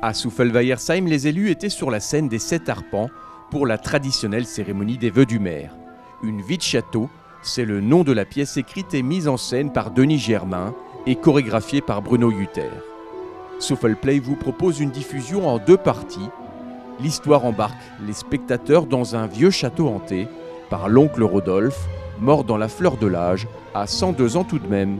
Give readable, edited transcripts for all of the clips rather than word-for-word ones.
À Souffelweiersheim, les élus étaient sur la scène des 7 arpents pour la traditionnelle cérémonie des vœux du maire. Une vie de château, c'est le nom de la pièce écrite et mise en scène par Denis Germain et chorégraphiée par Bruno Hutter. Souffelplay vous propose une diffusion en 2 parties. L'histoire embarque les spectateurs dans un vieux château hanté par l'oncle Rodolphe, mort dans la fleur de l'âge, à 102 ans tout de même.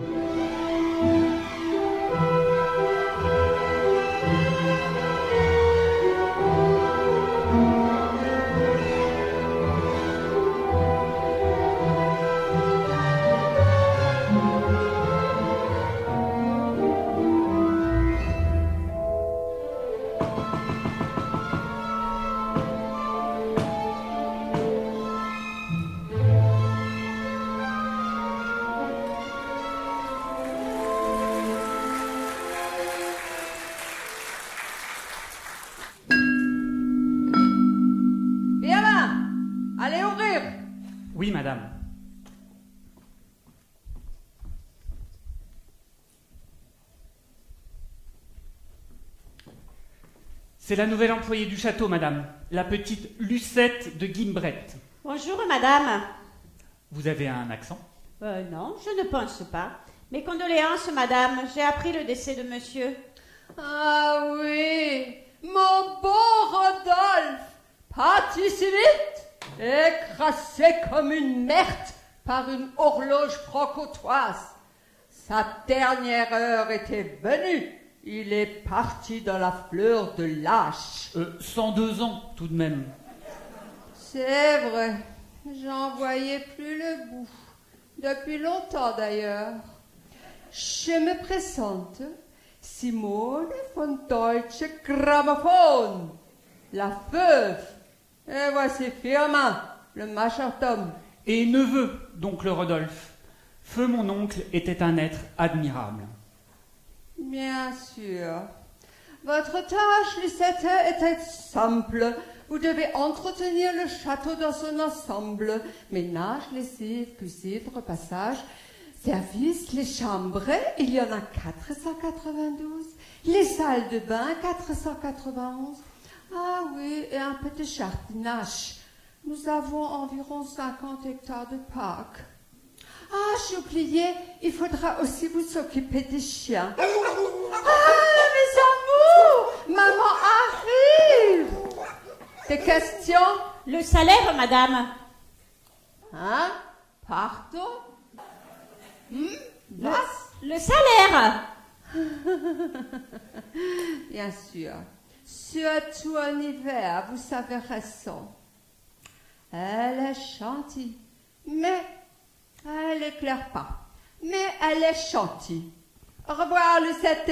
Oui, madame. C'est la nouvelle employée du château, madame. La petite Lucette de Guimbrette. Bonjour, madame. Vous avez un accent? Non, je ne pense pas. Mes condoléances, madame. J'ai appris le décès de monsieur. Ah oui, mon beau Rodolphe, parti si vite, écrasé comme une merde par une horloge franc-comtoise. Sa dernière heure était venue. Il est parti dans la fleur de l'âge. 102 ans, tout de même. C'est vrai, j'en voyais plus le bout. Depuis longtemps d'ailleurs. Je me présente, Simone von Deutsche Grammophon, la veuve. Et voici Firmin, le majordome. Et neveu d'oncle Rodolphe. Feu mon oncle était un être admirable. Bien sûr. Votre tâche, Lucette, était simple. Vous devez entretenir le château dans son ensemble. Ménage, lessive, cuisine, repassage, service, les chambres, il y en a 492. Les salles de bain, 491. Ah oui, et un peu de jardinage. Nous avons environ 50 hectares de parc. Ah, j'ai oublié, il faudra aussi vous occuper des chiens. Ah, mes amours, maman arrive. Des questions? Le salaire, madame. Hein? Pardon? Le salaire. Bien sûr. Surtout en hiver, vous savez raison. Elle est gentille, mais elle éclaire pas. Mais elle est gentille. Au revoir, Lucette.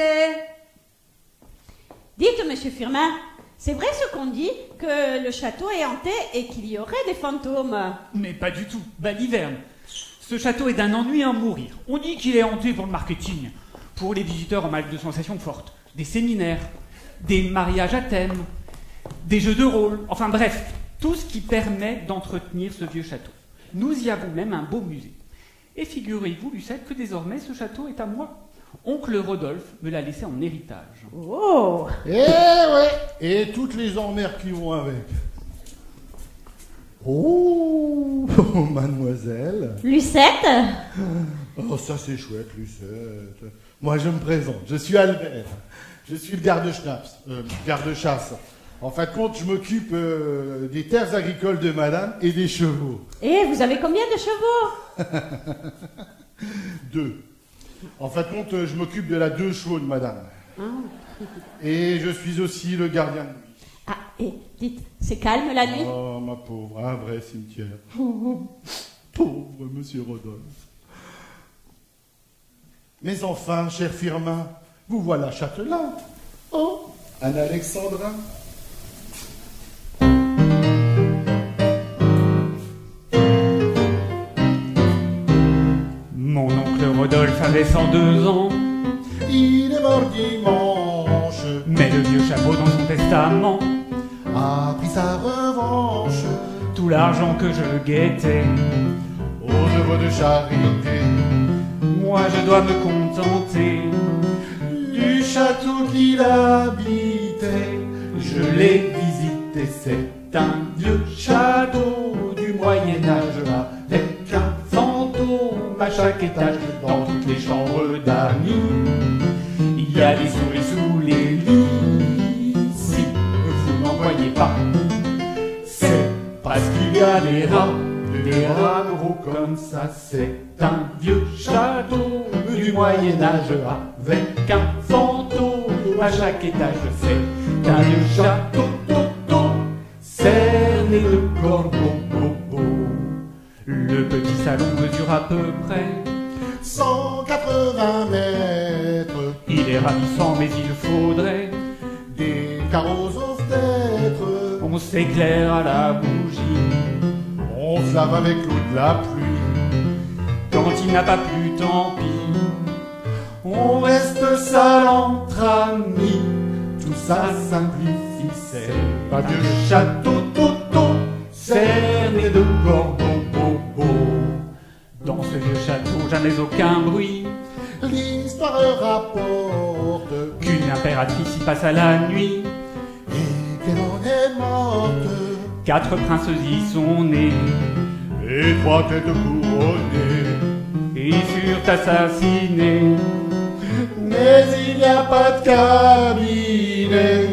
Dites, monsieur Firmin, c'est vrai ce qu'on dit, que le château est hanté et qu'il y aurait des fantômes? Mais pas du tout, baliverne. Ce château est d'un ennui à en mourir. On dit qu'il est hanté pour le marketing, pour les visiteurs en mal de sensations fortes, des séminaires, des mariages à thème, des jeux de rôle, enfin bref, tout ce qui permet d'entretenir ce vieux château. Nous y avons même un beau musée. Et figurez-vous, Lucette, que désormais ce château est à moi. Oncle Rodolphe me l'a laissé en héritage. Oh! Eh ouais! Et toutes les emmers qui vont avec. Oh, mademoiselle. Lucette? Oh, ça c'est chouette, Lucette. Moi je me présente, je suis Albert. Je suis le garde-chasse. En fin de compte, je m'occupe des terres agricoles de madame et des chevaux. Et vous avez combien de chevaux? 2. En fin de compte, je m'occupe de la 2 chevaux de madame. Et je suis aussi le gardien de nuit. Ah, et dites, c'est calme la nuit? Oh, ma pauvre, un vrai cimetière. Pauvre monsieur Rodolphe. Mais enfin, cher Firmin, vous voilà châtelain. Oh, un alexandrin. Mon oncle Rodolphe avait 102 ans. Il est mort dimanche. Mais le vieux chapeau dans son testament A pris sa revanche. tout l'argent que je guettais. Aux œuvres de charité. Moi je dois me contenter Du château qu'il habite. visité, je l'ai visité, c'est un vieux château du Moyen-Âge avec un fantôme à chaque étage dans toutes les chambres d'amis. Il y a des souris sous les lits, si vous n'en voyez pas, c'est parce qu'il y a des rats gros comme ça. C'est un vieux château du Moyen-Âge avec un fantôme à chaque étage. C'est un vieux château cerné de corbeaux. Le petit salon mesure à peu près 180 mètres, il est ravissant mais il faudrait des carreaux aux fenêtres. on s'éclaire à la bougie. On se lave avec l'eau de la pluie. Quand il n'a pas plu, tant pis. On reste sale entre amis. Tout ça simplifie, c'est pas vieux château cerné de corbeaux. Dans ce vieux château, jamais aucun bruit. L'histoire rapporte Qu'une impératrice y passe à la nuit. et qu'elle en est morte. 4 princes y sont nés Et 3 têtes couronnées. et ils furent assassinés. Mais il n'y a pas de cabinet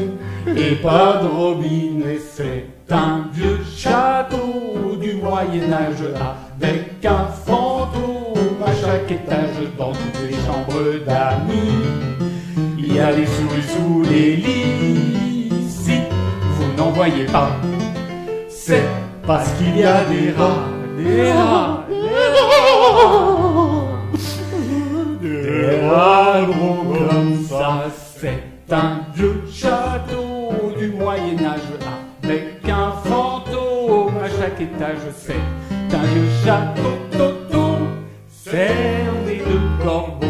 Et pas de robinet, c'est un vieux château du Moyen-Âge avec un fantôme à chaque étage dans toutes les chambres d'amis. Il y a des souris sous les lits, si vous n'en voyez pas, c'est parce qu'il y a des rats, des rats gros comme ça. C'est un vieux château du Moyen-Âge avec un fantôme à chaque étage. C'est un vieux château cerné de corbeaux.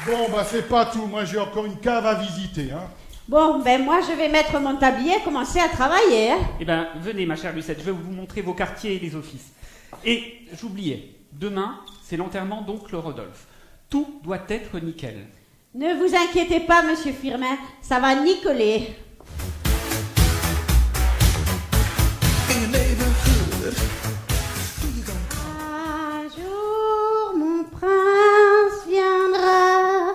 Bon, bah c'est pas tout. Moi, j'ai encore une cave à visiter, hein. Bon, ben moi je vais mettre mon tablier et commencer à travailler. Hein. Eh bien, venez ma chère Lucette, je vais vous montrer vos quartiers et les offices. Et j'oubliais, demain, c'est l'enterrement d'oncle Rodolphe. Tout doit être nickel. Ne vous inquiétez pas, monsieur Firmin, ça va nicoler. Un jour, mon prince viendra.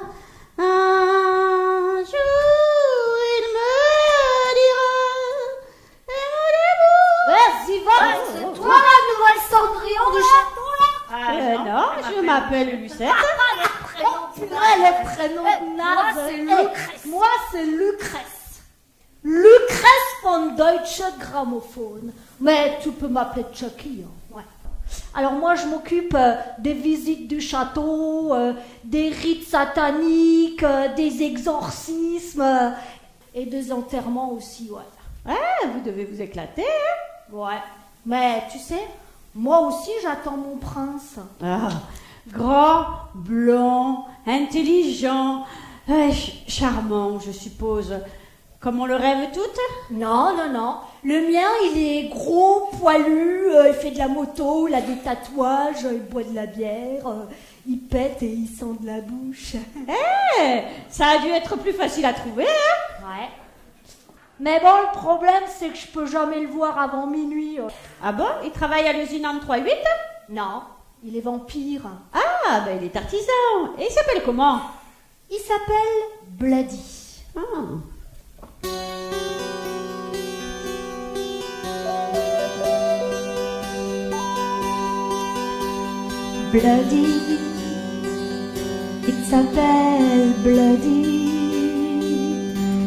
Un jour, il me dira. Vas-y, va, c'est toi la nouvelle Cendrillon du château là? Non, je m'appelle Lucette. Les prénoms nazes. Moi, c'est Lucrèce. Lucrèce von Deutsche Grammophon. Mais tu peux m'appeler Chucky. Hein. Ouais. Alors moi, je m'occupe des visites du château, des rites sataniques, des exorcismes et des enterrements aussi, ouais. Ah, vous devez vous éclater, hein? Ouais. Mais tu sais, moi aussi, j'attends mon prince. Ah, grand, blond, intelligent, charmant, je suppose. Comme on le rêve toutes? Non, non, non. Le mien, il est gros, poilu, il fait de la moto, il a des tatouages, il boit de la bière, il pète et il sent de la bouche. Ça a dû être plus facile à trouver, hein? Ouais. Mais bon, le problème, c'est que je peux jamais le voir avant minuit. Ah bon? Il travaille à l'usine en 3-8? Non, il est vampire. Ah, ben il est artisan. Et il s'appelle comment? Il s'appelle Bloody. Ah. Bloody, il s'appelle Bloody.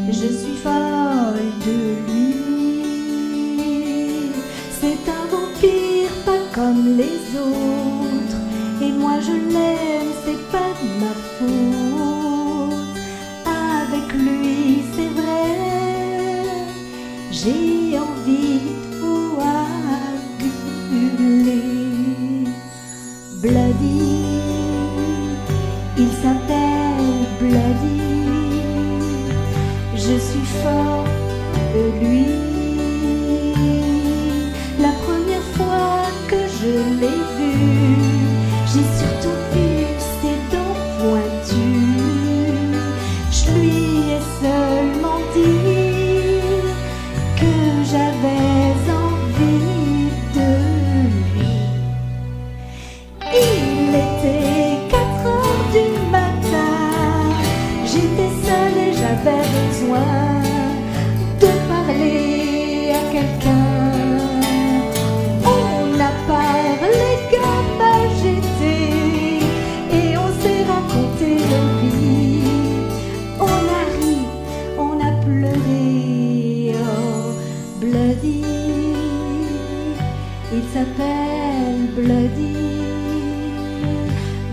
Je suis folle de lui. C'est un vampire pas comme les autres. Et moi je l'aime, c'est pas de ma faute. Avec lui, c'est vrai, j'ai envie de coaguler. Bloody, il s'appelle Bloody. Je suis fort de lui.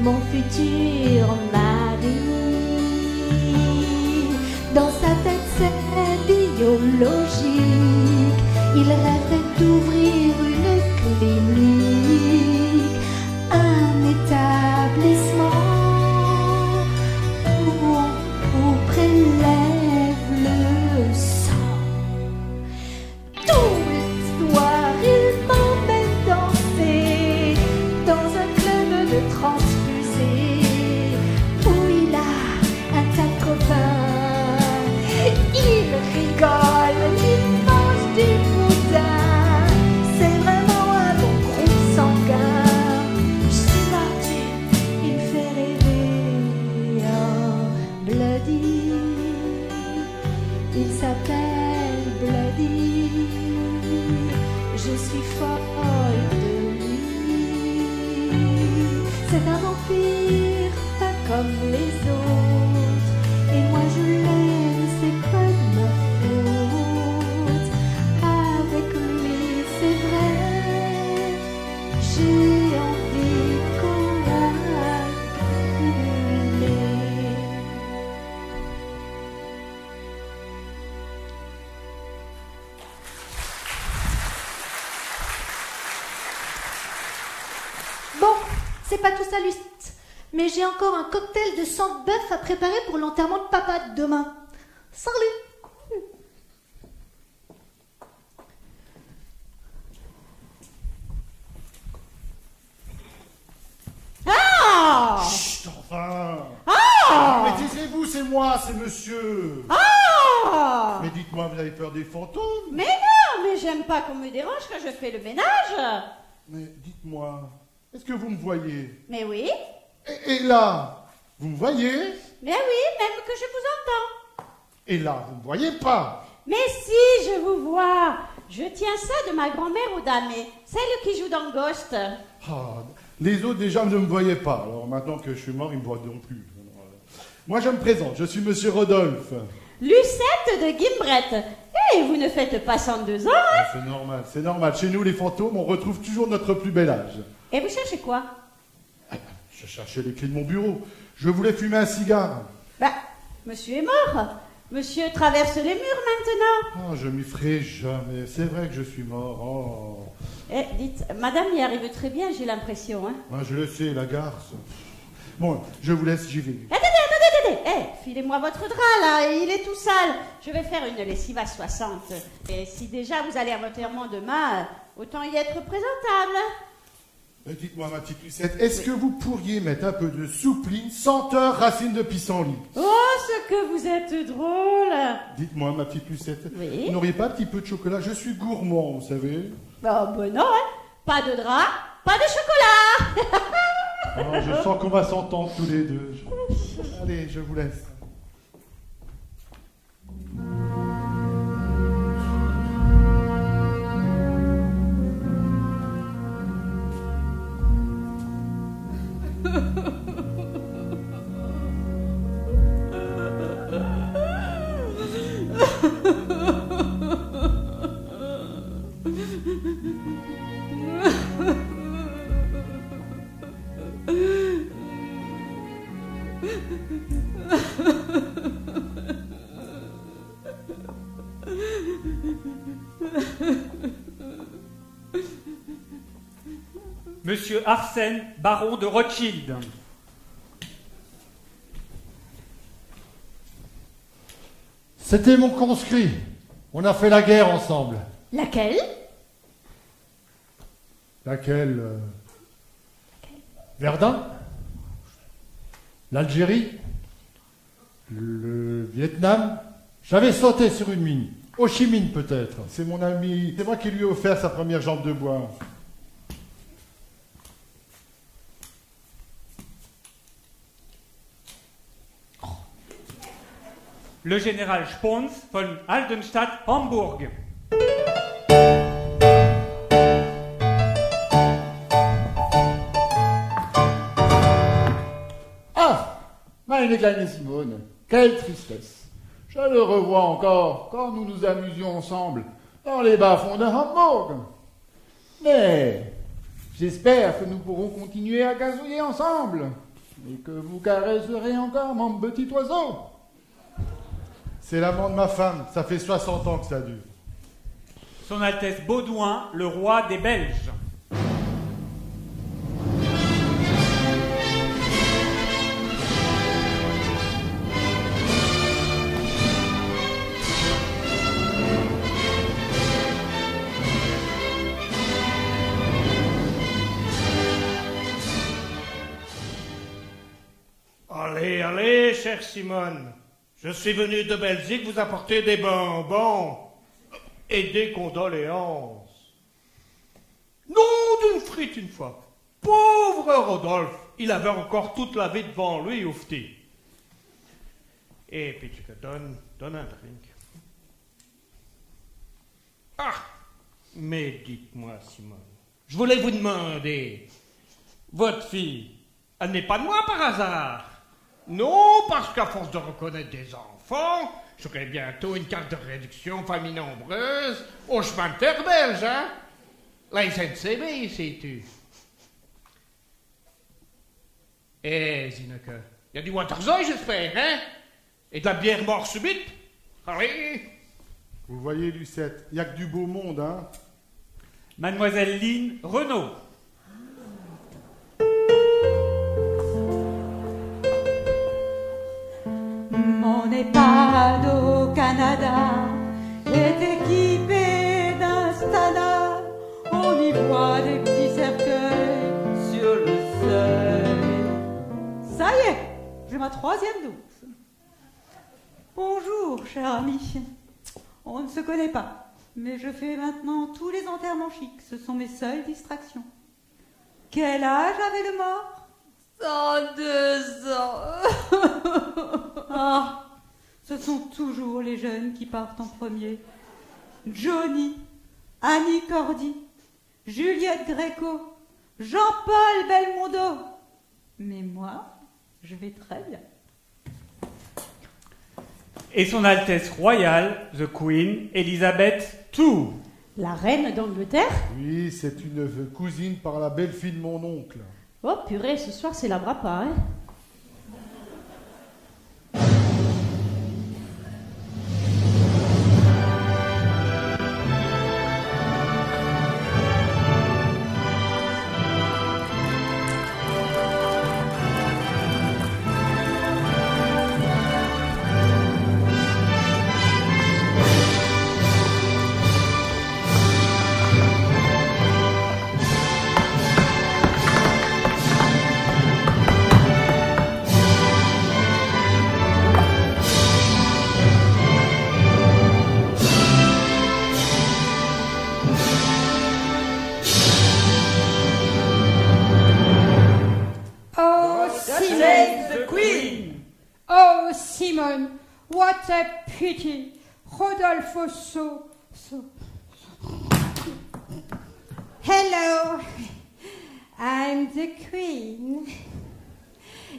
mon futur mari. Dans sa tête c'est biologique, il rêverait d'ouvrir une clinique, un établissement où on prélève le sang. Tous les soirs il m'emmène danser dans un club de transfusés où il a un tas de copains. Il rigole, il mange du boudin, c'est vraiment un bon groupe sanguin. Je suis partie, il fait rêver, oh Bloody, il s'appelle Bloody, je suis folle de lui. C'est un vampire, pas comme les autres, et moi je l'aime, c'est pas de ma faute. Avec lui, c'est vrai, j'ai envie qu'on accumule. Bon, c'est pas tout ça, Lucette, mais j'ai encore un cocktail de sang de bœuf à préparer pour l'enterrement de papa de demain. Salut! Ah! Chut, enfin. Ah! Mais taisez-vous, c'est moi, c'est monsieur. Ah! Mais dites-moi, vous avez peur des fantômes? Mais non, mais j'aime pas qu'on me dérange quand je fais le ménage. Mais dites-moi, est-ce que vous me voyez? Mais oui, Et là, vous me voyez? mais oui, même que je vous entends. Et là, vous me voyez pas? Mais si, je vous vois. Je tiens ça de ma grand-mère au damé, celle qui joue dans Ghost. Ah, les autres déjà ne me voyaient pas, alors maintenant que je suis mort, ils me voient non plus. Moi, je me présente, je suis monsieur Rodolphe. Lucette de Gimbret. Eh, vous ne faites pas 102 ans, hein? C'est normal, c'est normal. Chez nous, les fantômes, on retrouve toujours notre plus bel âge. Et vous cherchez quoi? Je cherchais les clés de mon bureau. Je voulais fumer un cigare. Bah, monsieur est mort. Monsieur traverse les murs maintenant. Oh, je m'y ferai jamais. C'est vrai que je suis mort. Oh. Eh, dites, madame y arrive très bien, j'ai l'impression, hein? Moi, je le sais, la garce. Bon, je vous laisse, j'y vais. Attendez. Eh, filez-moi votre drap, là, il est tout sale. Je vais faire une lessive à 60. Et si déjà vous allez à votre enterrement demain, autant y être présentable. Dites-moi, ma petite Lucette, est-ce que vous pourriez mettre un peu de soupline, senteur, racine de pissenlit? Oh, ce que vous êtes drôle. Dites-moi, ma petite Lucette, Oui. vous n'auriez pas un petit peu de chocolat? Je suis gourmand, vous savez. Oh, ben non, hein? Pas de drap, pas de chocolat. Oh, je sens qu'on va s'entendre tous les deux. Allez, je vous laisse. Monsieur Arsène, baron de Rothschild. C'était mon conscrit. On a fait la guerre ensemble. Laquelle? Laquelle Verdun? L'Algérie? Le Vietnam? J'avais sauté sur une mine. Ho Chi Minh peut-être. C'est mon ami. C'est moi qui lui ai offert sa première jambe de bois. Le général Spons von Haldenstadt-Hamburg. Ah, meine kleine Simone, quelle tristesse. Je le revois encore quand nous nous amusions ensemble dans les bas-fonds de Hambourg. Mais j'espère que nous pourrons continuer à gazouiller ensemble. et que vous caresserez encore mon petit oiseau. C'est l'amant de ma femme, ça fait 60 ans que ça dure. Son Altesse Baudouin, le roi des Belges. Allez, allez, chère Simone. Je suis venu de Belgique vous apporter des bonbons et des condoléances. Non, d'une frite une fois. Pauvre Rodolphe, il avait encore toute la vie devant lui, oufti. Et puis tu te donne un drink. Ah, mais dites-moi, Simone, je voulais vous demander, votre fille, elle n'est pas de moi par hasard? Non, parce qu'à force de reconnaître des enfants, j'aurai bientôt une carte de réduction famille nombreuse au chemin de terre belge, hein? La SNCB, sais-tu. Eh, Zineke, il y a du Waterzooi, j'espère, hein? Et de la bière mort subite? Allez! Vous voyez, Lucette, il n'y a que du beau monde, hein? Mademoiselle Lynn Renaud. Mon EHPAD au Canada est équipé d'un standard. On y voit des petits cercueils sur le seuil. Ça y est, j'ai ma 3e dose. Bonjour, cher ami. On ne se connaît pas, mais je fais maintenant tous les enterrements chics. Ce sont mes seules distractions. Quel âge avait le mort? 102 ans. Ah, ce sont toujours les jeunes qui partent en premier. Johnny, Annie Cordy, Juliette Gréco, Jean-Paul Belmondo. Mais moi, je vais très bien. Et son Altesse Royale, the Queen Elizabeth II. La reine d'Angleterre? Oui, c'est une cousine par la belle-fille de mon oncle. Oh purée, ce soir c'est la brapa, hein? What a pity. Rodolfo so. Hello, I'm the Queen.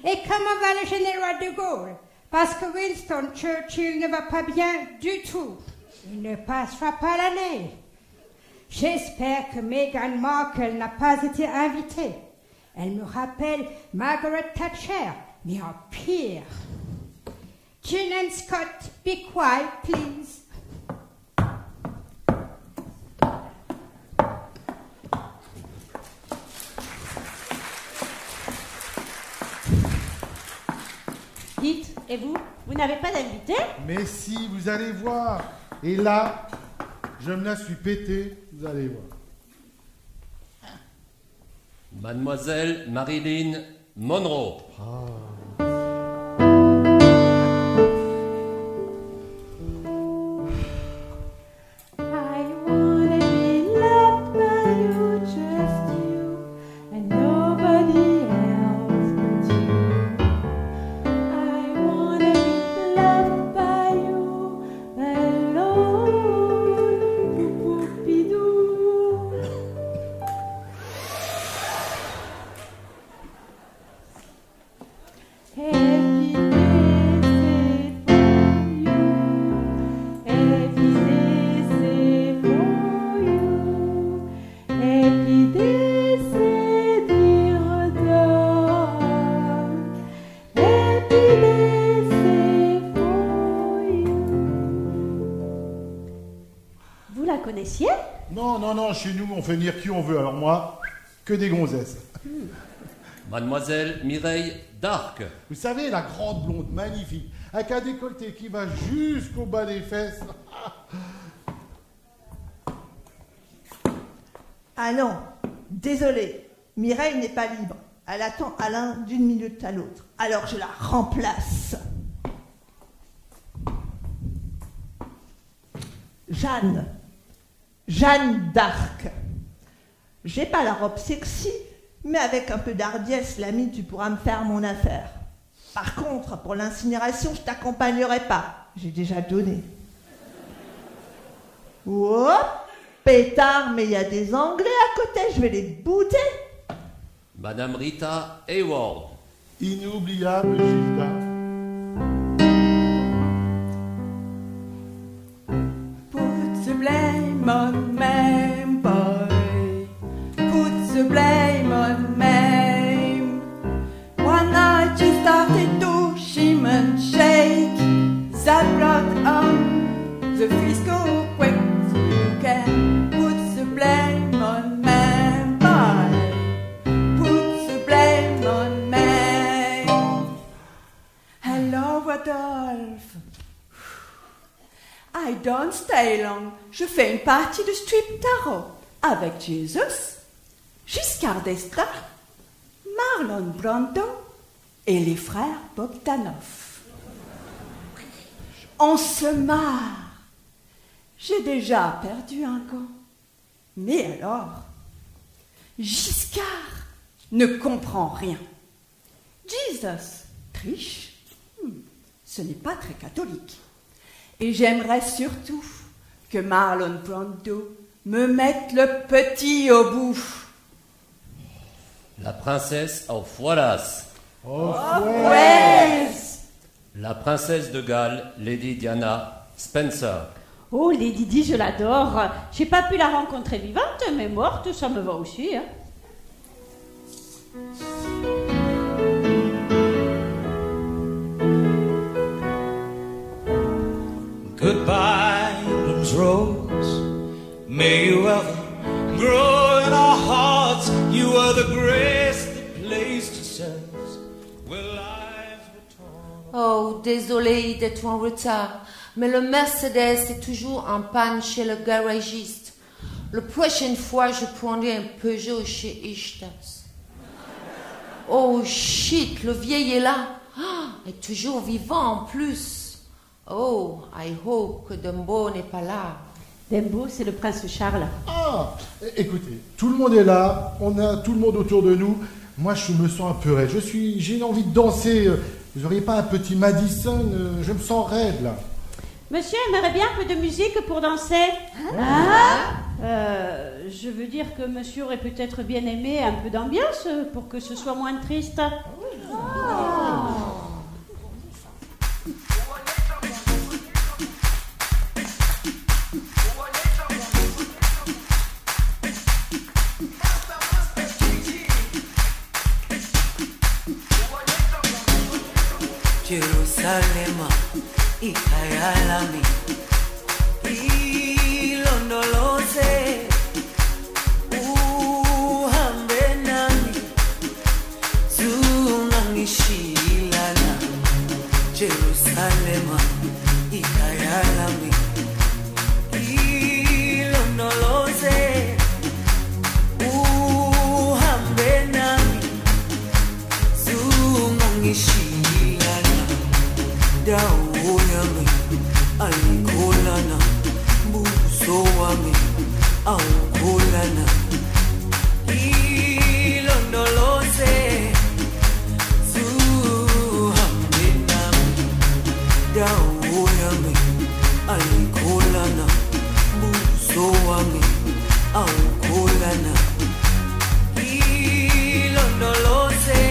Et comment va le général de Gaulle? Parce que Winston Churchill ne va pas bien du tout. Il ne passera pas l'année. J'espère que Meghan Markle n'a pas été invitée. Elle me rappelle Margaret Thatcher, mais en pire. Gin and Scott, be quiet, please. Dites, et vous n'avez pas d'invité? Mais si, vous allez voir. Et là, je me la suis pété, vous allez voir. Mademoiselle Marilyn Monroe. Lessier? Non, non, non, chez nous, on fait venir qui on veut. Alors moi, que des gonzesses. Mademoiselle Mireille d'Arc. Vous savez, la grande blonde, magnifique, avec un décolleté qui va jusqu'au bas des fesses. Ah non, désolé, Mireille n'est pas libre. Elle attend Alain d'une minute à l'autre. Alors je la remplace. Jeanne d'Arc. J'ai pas la robe sexy, mais avec un peu d'hardiesse, l'ami, tu pourras me faire mon affaire. Par contre, pour l'incinération, je t'accompagnerai pas. J'ai déjà donné. Hop, pétard, mais il y a des Anglais à côté, je vais les bouter. Madame Rita Hayward. Inoubliable Gilda. Put the blame on me, boy. Put the blame on me. One night you started to shim and shake. That brought on the Frisco quick. So you can put the blame on me, boy. Put the blame on me. Hello, Rodolphe. I don't stay long. Je fais une partie de strip tarot avec Jesus, Giscard d'Estaing, Marlon Brando et les frères Bogdanov. On se marre. J'ai déjà perdu un gant. Mais alors, Giscard ne comprend rien. Jesus triche. Ce n'est pas très catholique. Et j'aimerais surtout que Marlon Brando me mette le petit au bout. La princesse of Wallace. Ouais. La princesse de Galles, Lady Diana Spencer. Oh, Lady Di, je l'adore. J'ai pas pu la rencontrer vivante, mais morte, ça me va aussi. Hein. Goodbye, England's rose. May you ever grow in our hearts. You are the grace that placed yourselves where lives were torn. Oh, désolé d'être en retard, mais le Mercedes est toujours en panne chez le garagiste. La prochaine fois, je prendrai un Peugeot chez Ishtas. Oh shit, le vieil est là. Est toujours vivant en plus. Oh, I hope que Dumbo n'est pas là. Dumbo, c'est le prince Charles. Ah, écoutez, tout le monde est là, on a tout le monde autour de nous. Moi, je me sens apeuré. J'ai envie de danser. Vous n'auriez pas un petit Madison? Je me sens raide, là. Monsieur aimerait bien un peu de musique pour danser. Je veux dire que monsieur aurait peut-être bien aimé un peu d'ambiance pour que ce soit moins triste. Jerusalema, ikayalami, ilondoloze, uhambe nami, zungangishilana. Jerusalema, ikayalami, ilondoloze, uhambe nami, zungangishilana. Dawo yami ayikholana, buso wami awukholana. Ilondoloze, zuhambe nami. Dawo yami ayikholana, buso wami awukholana. Ilondoloze.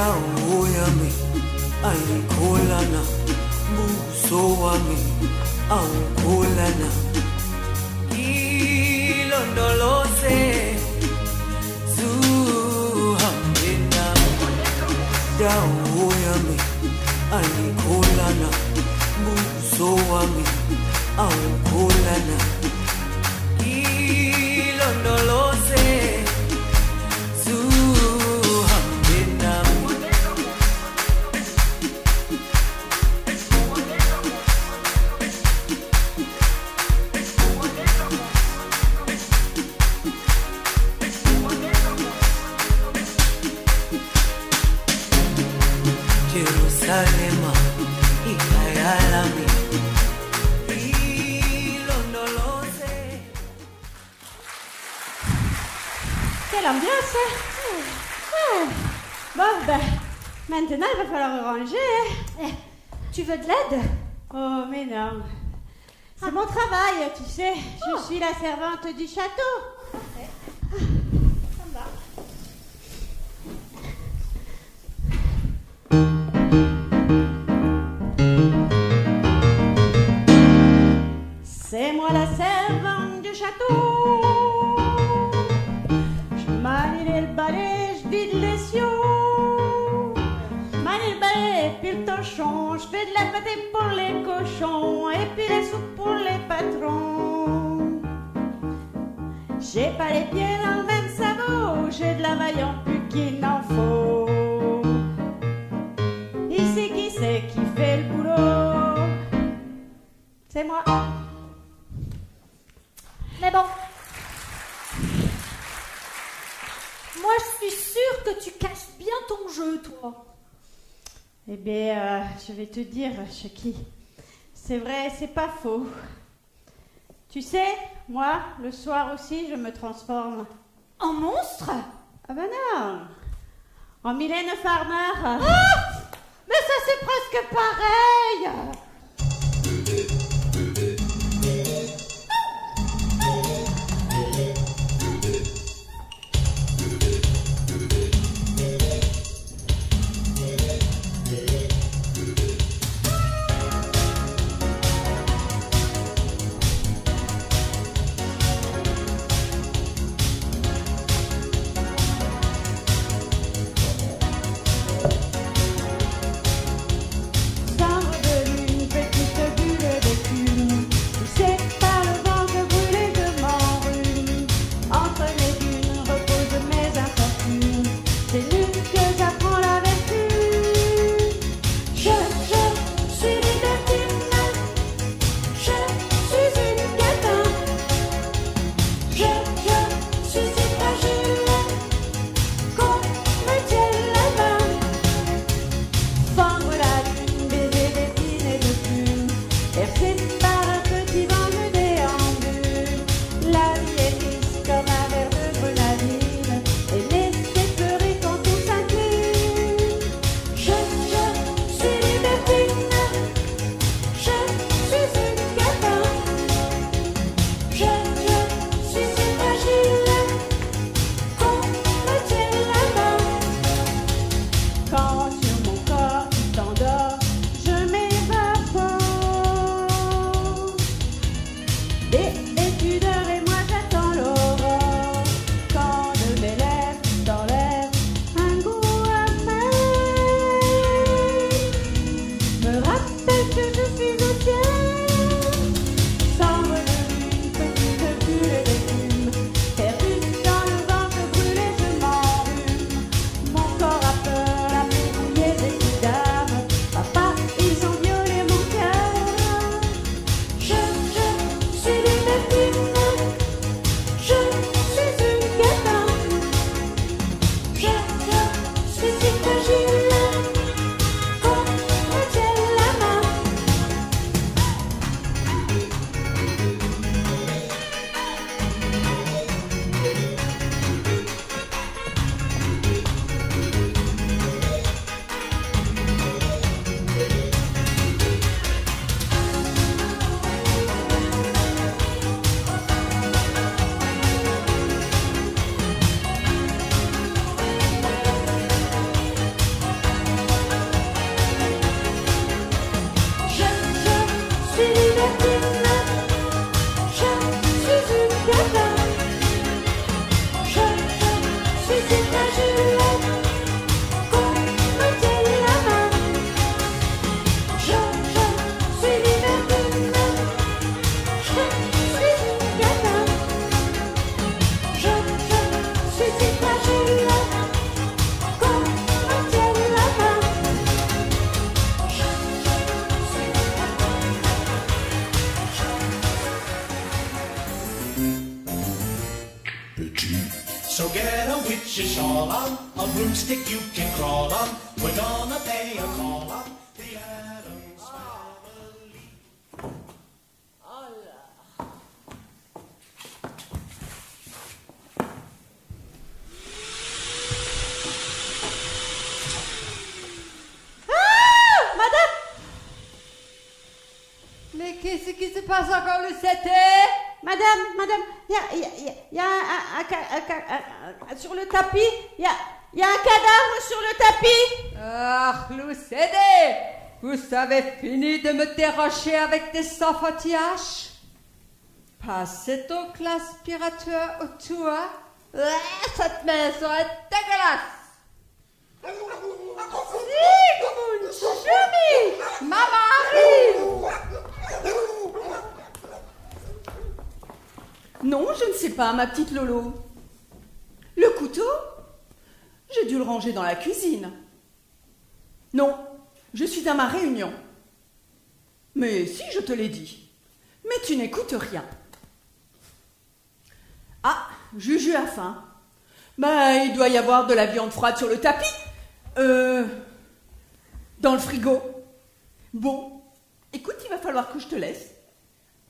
dawo yami ayikholana buso wami awukholana ilondoloze zuhambe nami dawo yami ayikholana buso wami awukholana ilondoloze zuhambe nami Jerusalema ikayalami ilondoloze. Quelle ambiance, hein? Bon, ben, maintenant il va falloir ranger, hein? Tu veux de l'aide? Oh, mais non. C'est mon travail, tu sais. Je suis la servante du château. Parfait. Ça me va. C'est moi la servante du château. Je manie le balai, je vide les sioux. Je manie le balai, puis le torchon. Je fais de la pâtée pour les cochons et puis les soupes pour les patrons. J'ai pas les pieds dans le même sabot, j'ai de la vaillante plus qu'il n'en faut. Ici qui c'est qui fait le boulot? C'est moi. Mais bon. Moi, je suis sûre que tu caches bien ton jeu, toi. Eh bien, je vais te dire, Chucky. C'est vrai, c'est pas faux. Tu sais, moi, le soir aussi, je me transforme. En monstre? Ah ben non. En Mylène Farmer. Ah! Mais ça, c'est presque pareil. Chambre de lune So get a witch's shawl on, a broomstick you can crawl on. We're gonna pay a call on the Addams Family. Ah, madame! Mais qu'est-ce qui se passe encore le 7? Madame, il y a sur le tapis, il y a un cadavre sur le tapis. Ah, Lucette, vous avez fini de me déranger avec des enfantillages? Passez donc l'aspirateur autour. Cette maison est dégueulasse. Sigmund, Jimmy, maman arrive. Non, je ne sais pas, ma petite Lolo. Le couteau? J'ai dû le ranger dans la cuisine. Non, je suis à ma réunion. Mais si, je te l'ai dit. Mais tu n'écoutes rien. Ah, Juju a faim. Ben, il doit y avoir de la viande froide sur le tapis. Dans le frigo. Bon, écoute, il va falloir que je te laisse.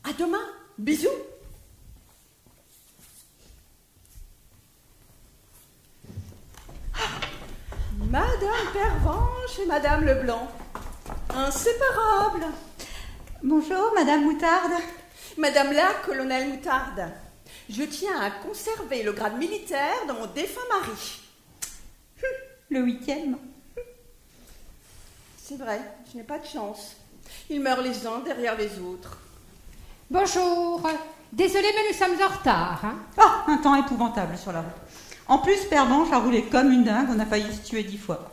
À demain. Bisous. Madame Pervenche et Madame Leblanc, inséparables. Bonjour, Madame Moutarde. Madame la colonel Moutarde, je tiens à conserver le grade militaire de mon défunt mari. Le 8e. C'est vrai, je n'ai pas de chance. Ils meurent les uns derrière les autres. Bonjour. Désolée, mais nous sommes en retard. Hein. Oh, un temps épouvantable sur la route. En plus, Pervenche a roulé comme une dingue, on a failli se tuer 10 fois.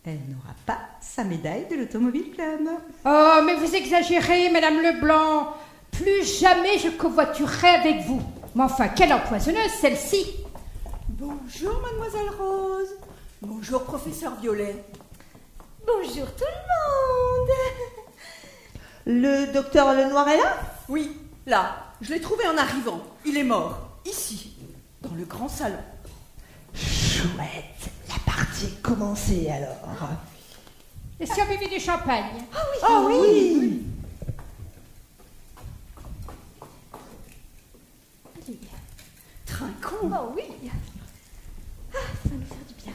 Elle n'aura pas sa médaille de l'Automobile Club. Oh, mais vous exagérez, Madame Leblanc. Plus jamais je covoiturerai avec vous. Mais enfin, quelle empoisonneuse, celle-ci. Bonjour, Mademoiselle Rose. Bonjour, Professeur Violet. Bonjour tout le monde. Le docteur Lenoir est là? Oui, là. Je l'ai trouvé en arrivant. Il est mort. Ici. Dans le grand salon. Chouette, la partie est commencée alors. Et si on buvait du champagne? Ah oui. Allez. Trinquons. Oh oui. Ah, ça va nous faire du bien.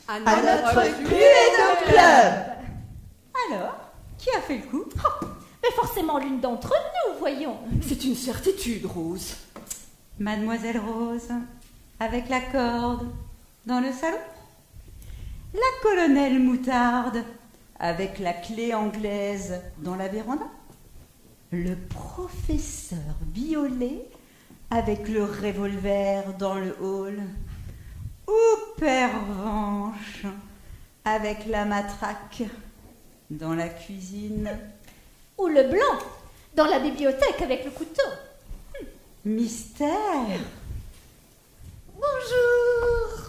À notre Cluedo Club. Alors, qui a fait le coup? Mais forcément l'une d'entre nous, voyons. C'est une certitude, Rose. Mademoiselle Rose, avec la corde, dans le salon. La colonelle Moutarde, avec la clé anglaise, dans la véranda. Le professeur Violet, avec le revolver dans le hall. Ou Pervenche, avec la matraque, dans la cuisine. Ou le blanc, dans la bibliothèque avec le couteau. Mystère. Bonjour.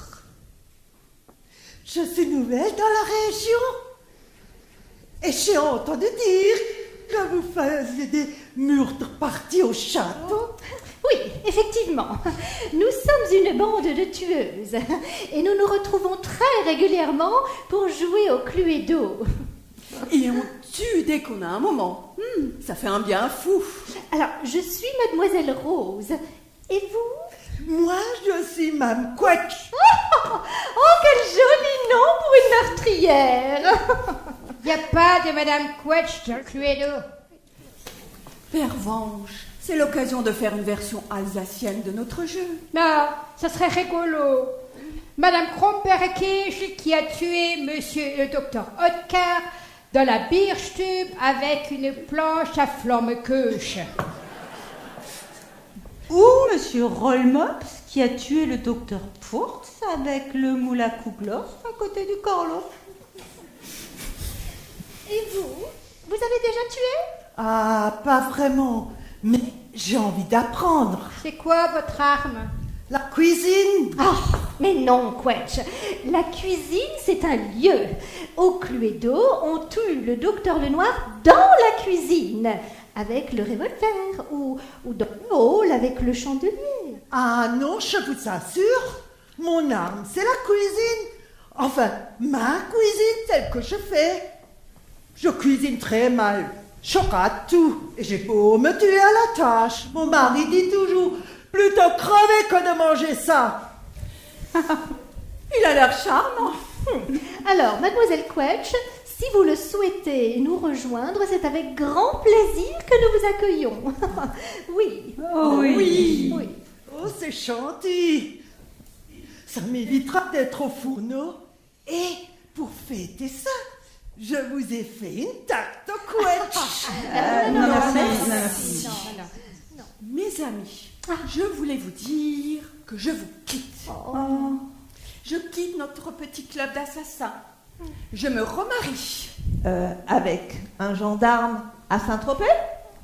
Je suis nouvelle dans la région. Et j'ai entendu dire que vous faisiez des meurtres partis au château. Oui, effectivement. Nous sommes une bande de tueuses. Et nous nous retrouvons très régulièrement pour jouer au Cluedo. Et on tue dès qu'on a un moment. Ça fait un bien fou. Alors, je suis Mademoiselle Rose. Et vous? Moi, je suis Mme Quetch. Oh, quel joli nom pour une meurtrière. Il n'y a pas de Madame Quetch dans le Cluedo. Pervenche, c'est l'occasion de faire une version alsacienne de notre jeu. Non, ça serait rigolo. Madame Kromberg-Kirsch qui a tué Monsieur le docteur Oetker dans la Bierstube avec une planche à flamme-queuche. Ou Monsieur Rollmops qui a tué le docteur Pfurtz avec le moule à Kougloff à côté du Corlo. Et vous? Vous avez déjà tué? Ah, pas vraiment. Mais j'ai envie d'apprendre. C'est quoi votre arme? La cuisine. Oh, mais non, Quetch. La cuisine, c'est un lieu. Au Cluedo, on tue le docteur Lenoir dans la cuisine. avec le revolver ou dans le hall avec le chandelier. Ah non, je vous assure, mon arme, c'est la cuisine. Enfin, ma cuisine, telle que je fais. Je cuisine très mal. Je rate tout. Et j'ai beau me tuer à la tâche. Mon mari dit toujours, plutôt crever que de manger ça. Il a l'air charmant. Alors, mademoiselle Quetch, si vous le souhaitez nous rejoindre, c'est avec grand plaisir que nous vous accueillons. Oui. Oh oui. Oh, c'est gentil. Ça m'évitera d'être au fourneau. Et pour fêter ça, je vous ai fait une tarte au Quetch. Non, merci. Non. Mes amis, je voulais vous dire que je vous quitte. Je quitte notre petit club d'assassins. Je me remarie. Avec un gendarme à Saint-Tropez?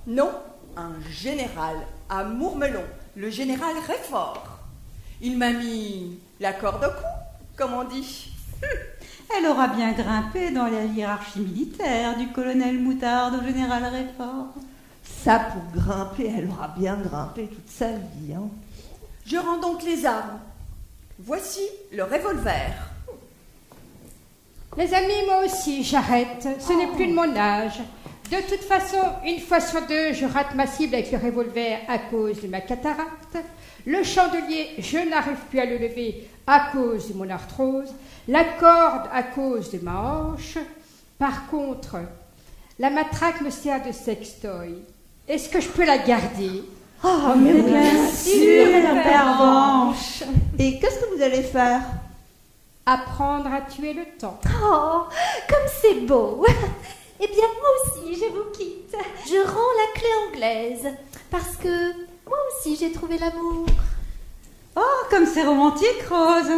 Non, un général à Mourmelon, le général Réfort. Il m'a mis la corde au cou, comme on dit. Elle aura bien grimpé dans la hiérarchie militaire du colonel Moutarde au général Réfort. Ça, pour grimper, elle aura bien grimpé toute sa vie. Hein. Je rends donc les armes. Voici le revolver. Les amis, moi aussi, j'arrête. Ce n'est plus de mon âge. De toute façon, une fois sur deux, je rate ma cible avec le revolver à cause de ma cataracte. Le chandelier, je n'arrive plus à le lever à cause de mon arthrose. La corde à cause de ma hanche. Par contre, la matraque me sert de sextoy. Est-ce que je peux la garder? Oh, mais bien sûr, la pervenche. Et qu'est-ce que vous allez faire? Apprendre à tuer le temps. Oh, comme c'est beau. Eh bien, moi aussi, je vous quitte. Je rends la clé anglaise, parce que moi aussi, j'ai trouvé l'amour. Oh, comme c'est romantique, Rose.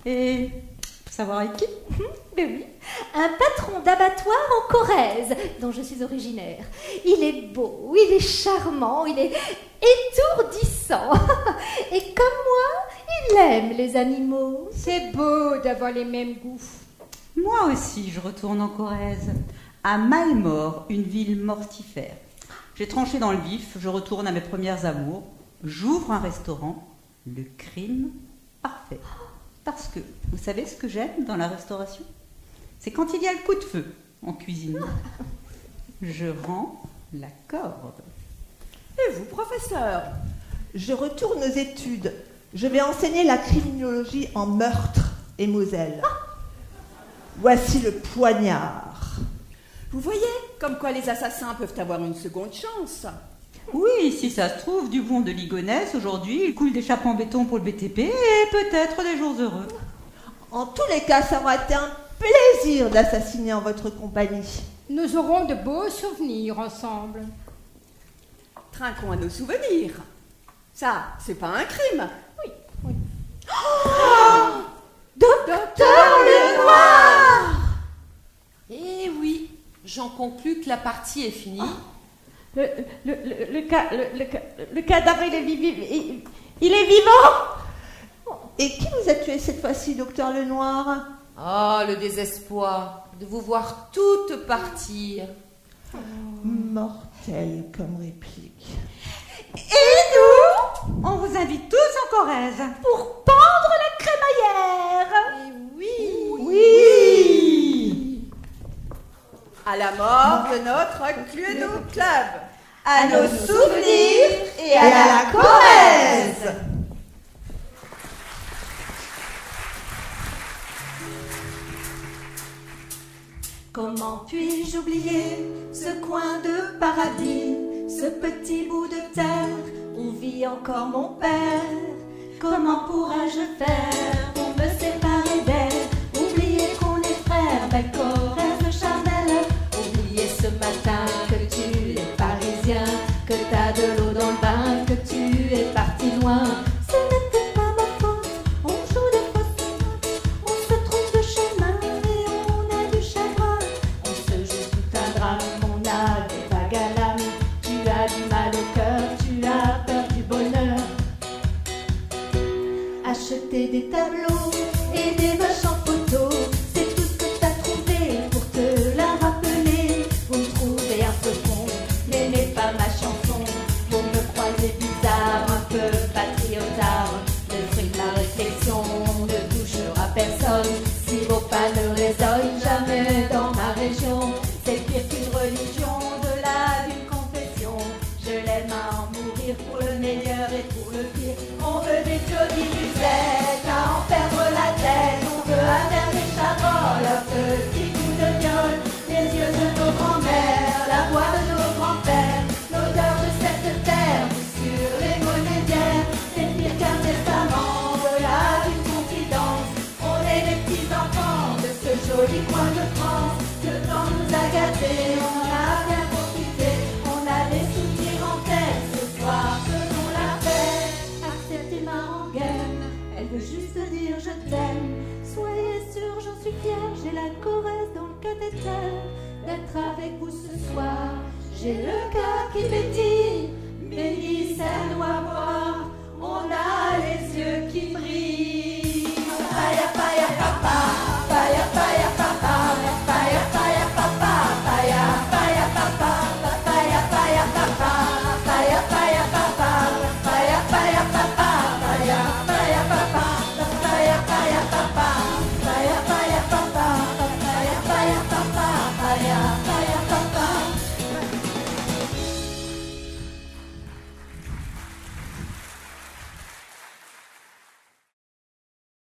Et pour savoir avec qui? Ben oui, un patron d'abattoir en Corrèze, dont je suis originaire. Il est beau, il est charmant, il est étourdissant. Et comme moi, il aime les animaux. C'est beau d'avoir les mêmes goûts. Moi aussi, je retourne en Corrèze. À Malmort, une ville mortifère. J'ai tranché dans le vif, je retourne à mes premières amours. J'ouvre un restaurant. Le crime parfait. Parce que, vous savez ce que j'aime dans la restauration? C'est quand il y a le coup de feu en cuisine. Je rends la corde. Et vous, professeur? Je retourne aux études. Je vais enseigner la criminologie en Meurthe et Moselle. Voici le poignard. Vous voyez, comme quoi les assassins peuvent avoir une seconde chance. Oui, si ça se trouve, du bon de Ligonnès, aujourd'hui, il coule des chapes en béton pour le BTP et peut-être des jours heureux. En tous les cas, ça aura été un plaisir d'assassiner en votre compagnie. Nous aurons de beaux souvenirs ensemble. Trinquons à nos souvenirs. Ça, c'est pas un crime. Oui. Oh, Docteur Lenoir! Eh oui, j'en conclus que la partie est finie. Le cadavre, il est vivant. Et qui vous a tué cette fois-ci, docteur Lenoir? Oh, le désespoir de vous voir toutes partir. Mortel comme réplique. Et nous, on vous invite tous en Corrèze. Pour pendre la crémaillère. Oui. À la mort de notre Cluedo Club. À nos souvenirs et à la Corrèze. Comment puis-je oublier ce coin de paradis, ce petit bout de terre où vit encore mon père? Comment pourrais-je faire pour me séparer d'elle? Oublier qu'on est frères, belle Corrèze charnelle. Oublier ce matin que tu es parisien, que t'as de l'eau dans le bain, que tu es parti loin. Ce n'était pas ma faute, on joue des fausses notes, on se trompe de chemin et on a du chagrin. On se joue tout un drame, on a des vagues à l'âme. Tu as du mal au cœur, tu as peur du bonheur. Acheter des tableaux et des vaches en photo, c'est tout ce que t'as trouvé pour te la rappeler. Vous me trouvez un peu con, n'aimez pas ma pour le meilleur et pour le pire. On veut des jolies musettes, à en perdre la tête. On veut avoir des charoles, un petit coup de viol, les yeux de nos grands-mères, la voix de nos grands-pères, l'odeur de cette terre, sur les monédières, c'est pire qu'un testament, voilà une confidence. On est les petits-enfants de ce joli coin de France. Le temps nous a gâtés, on a bien profité, on a des souvenirs en tête. Ce soir, faisons la fête. Acceptez ma rengaine, elle veut juste dire je t'aime. Soyez sûr, j'en suis fière, j'ai la Corrèze dans le cathéter. D'être avec vous ce soir, j'ai le cœur qui pétille, béni, c'est nous.